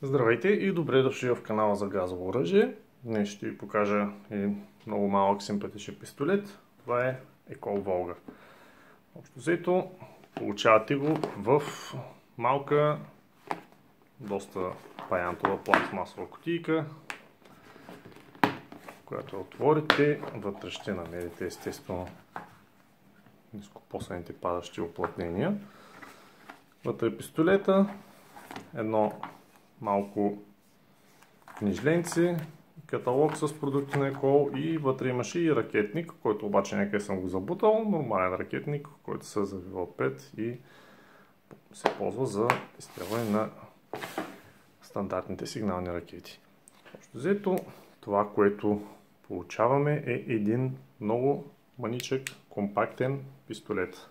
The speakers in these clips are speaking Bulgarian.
Здравейте и добре дошли в канала за газово оръжие. Днес ще ви покажа един много малък симпатичен пистолет. Това е Екол Волга. Общо взето получавате го в малка, доста паянтова пластмасова кутийка, която отворите. Вътре ще намерите естествено нископосените падащи уплътнения. Вътре е пистолета, едно малко книжленци, каталог с продукти на Екол и вътре имаше и ракетник, който обаче някъде съм го забутал. Нормален ракетник, който се завива отпред и се ползва за изстрелване на стандартните сигнални ракети. Общо взето, това, което получаваме, е един много мъничък, компактен пистолет.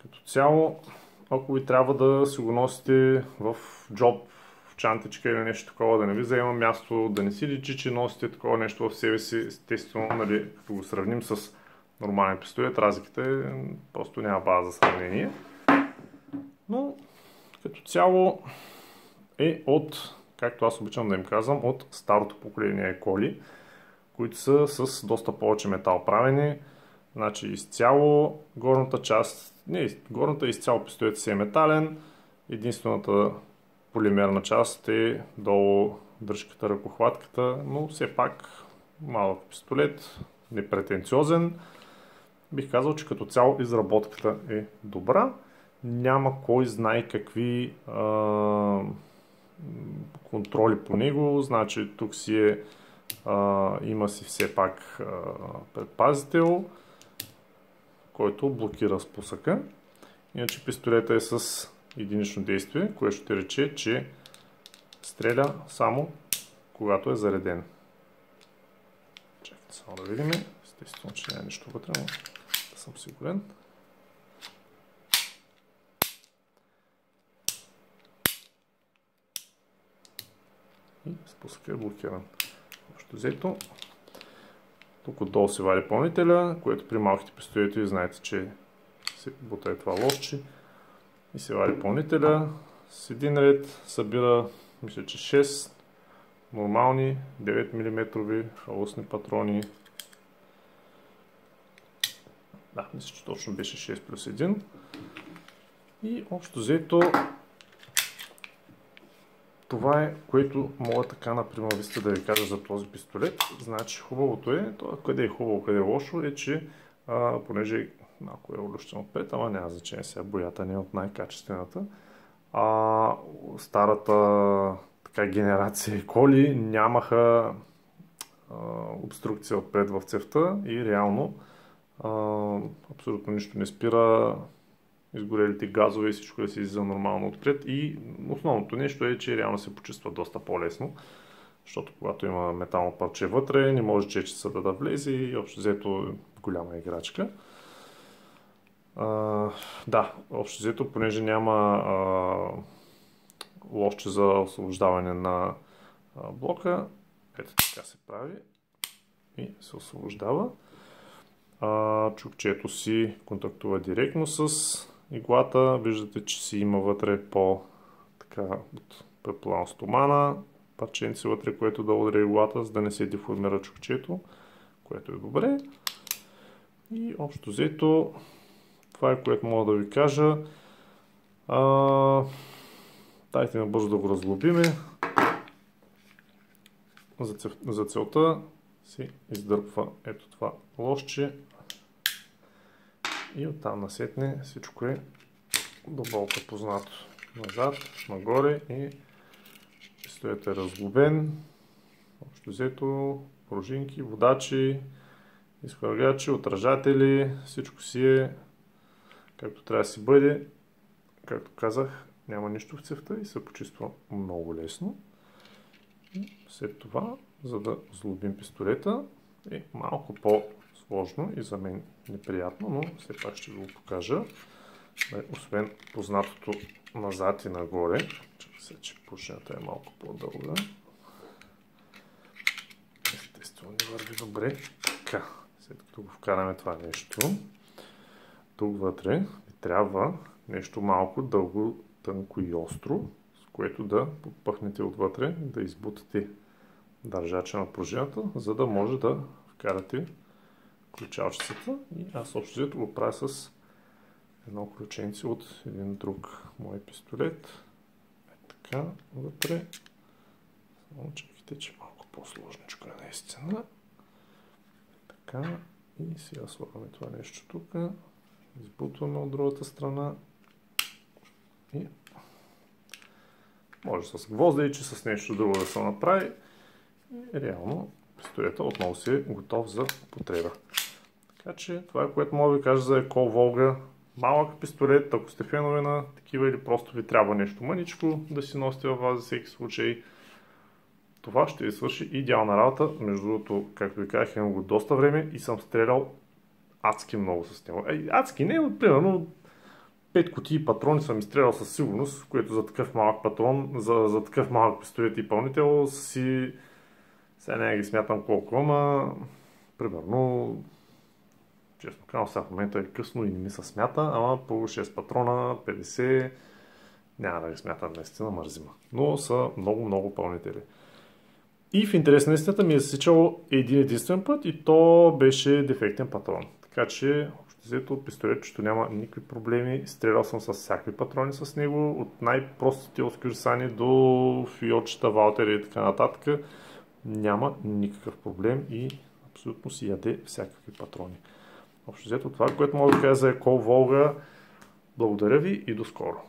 Като цяло, ако ви трябва да си го носите в джоб, в чантичка или нещо такова, да не ви заема място, да не си личи, че носите такова нещо в себе си, естествено, нали, като го сравним с нормален пистолет, разликата е, просто няма база за сравнение. Но като цяло е от, както аз обичам да им казвам, от старото поколение Еколи, които са с доста повече метал правени. Значи изцяло горната част, горната изцяло пистолет си е метален, единствената полимерна част е долу дръжката, ръкохватката, но все пак малък пистолет, непретенциозен. Бих казал, че като цяло изработката е добра. Няма кой знае какви контроли по него, значи тук си е, има си все пак предпазител, който блокира спусъка. Иначе пистолета е с единично действие, което ще рече, че стреля само когато е зареден. Чакайте само да видим. Естествено, че няма нищо вътре, но да съм сигурен. И спусъкът е блокиран. Общо взето, тук отдолу се вади пълнителя, което при малките пистолети знаете, че се бута това лошче и се вади пълнителя. С един ред събира, мисля, че 6 нормални 9 мм халосни патрони. Да, мисля, че точно беше 6 плюс 1. И общо взето това е, което мога така на пряма виста да ви кажа за този пистолет. Значи хубавото е, къде е хубаво, къде е лошо, е, че понеже малко е улющен отпред, ама няма значение, сега боята не е от най-качествената. Старата така генерация Еколи нямаха обструкция отпред в цевта и реално абсолютно нищо не спира изгорелите газове и всичко да се излиза нормално отпред. И основното нещо е, че реално се почувства доста по-лесно, защото когато има метално парче вътре, не може чечицата да влезе и общо взето голяма играчка. Да, общо взето, понеже няма лошче за освобождаване на блока, ето така се прави и се освобождава. Чукчето си контактува директно с иглата. Виждате, че си има вътре от предполагам стомана, парченци вътре, което да удари иглата, за да не се деформира чукчето, което е добре. И общо взето, това е, което мога да ви кажа. Дайте ме бързо да го разглобиме. За целта си издърпва ето това лошче. И оттам насетне всичко е до болка познато. Назад, нагоре и пистолетът е разглобен. Общо взето пружинки, водачи, изхвъргачи, отражатели, всичко си е както трябва да си бъде. Както казах, няма нищо в цевта и се почиства много лесно. И след това, за да злобим пистолета, е малко по-сложно и за мен неприятно, но все пак ще ви го покажа. Освен познатото назад и нагоре, че пушената е малко по-дълга. Естествено не върви добре. Така, след като го вкараме това нещо, тук вътре ви трябва нещо малко дълго, тънко и остро, с което да подпъхнете отвътре, да избутате държача на пружината, за да може да вкарате ключалчицата. И аз общо взето го правя с едно ключенце от един друг мой пистолет. Така, вътре. Само чекайте, че малко по-сложничко е наистина. Така, и сега слагаме това нещо тук. Избутваме от другата страна. И може с гвозда и че с нещо друго да се направи. И реално пистолета отново си е готов за употреба. Така че това е, което мога да ви кажа за Екол Волга. Малък пистолет, ако сте фенове на такива или просто ви трябва нещо мъничко да си носите във вас за всеки случай, това ще ви свърши идеална работа. Между другото, както ви казах, имам го доста време и съм стрелял адски много с него. Адски не, но примерно 5 кутии патрони съм изстрелял със сигурност, което за такъв малък патрон, за такъв малък пистолет и пълнител си... Сега не ги смятам колко, ама примерно, честно казвам, сега в момента е късно и не ми се смята, ама по 6 патрона, 50, няма да ги смятам наистина, мързима. Но са много пълнители. И в интерес на истината ми е засичал един единствен път и то беше дефектен патрон. Така че, общо взето от пистолетчето няма никакви проблеми. Стрелял съм с всякакви патрони с него, от най-простите оскюрсани до фиотчета, валтери и така нататък. Няма никакъв проблем и абсолютно си яде всякакви патрони. Общо взето това, което мога да кажа за Екол Волга. Благодаря ви и до скоро!